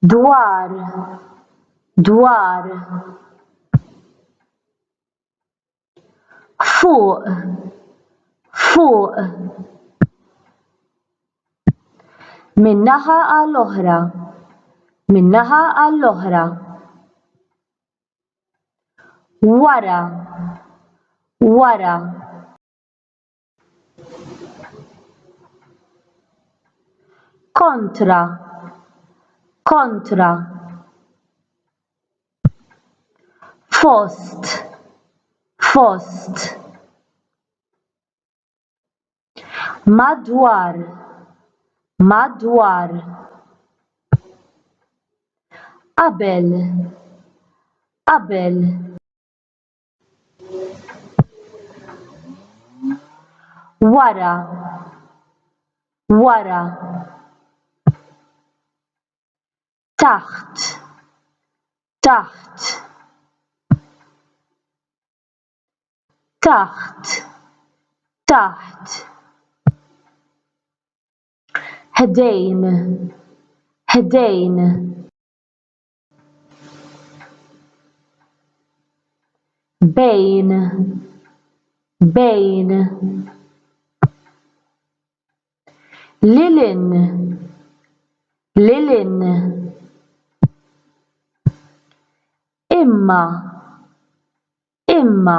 dwar, dwar. Fuq, fuq. Min-naħa għall-oħra, min-naħa għall-oħra. Wara, wara. Kontra, kontra. Fost, fost. Madwar, madwar. Qabel, qabel. Wara, wara. Taħt, taħt. Taħt, taħt. Ħdejn, ħdejn. Bejn, bejn. Lilin, lilin. Imma, imma.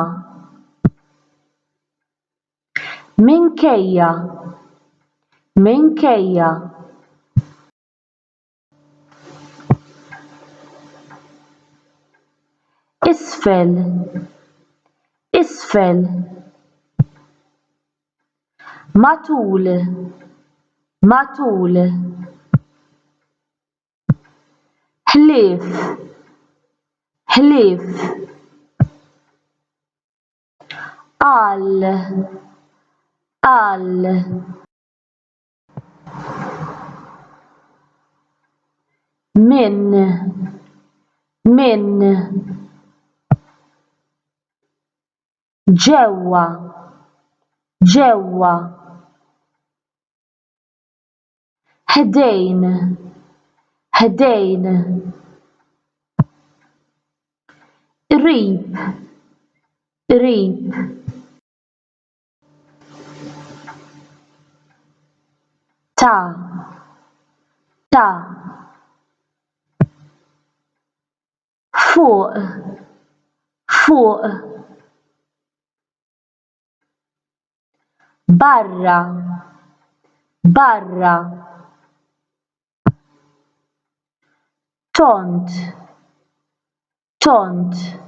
Minkejja, minkejja. Isfel, isfel. Matul, matul. Ħlief, ħlief. Qal, qal. Min, min. Ġewwa, ġewwa. Ħdejn, ħdejn. Qrib, qrib. Ta', ta'. Fuq, fuq. Barra, barra. Tont, tont.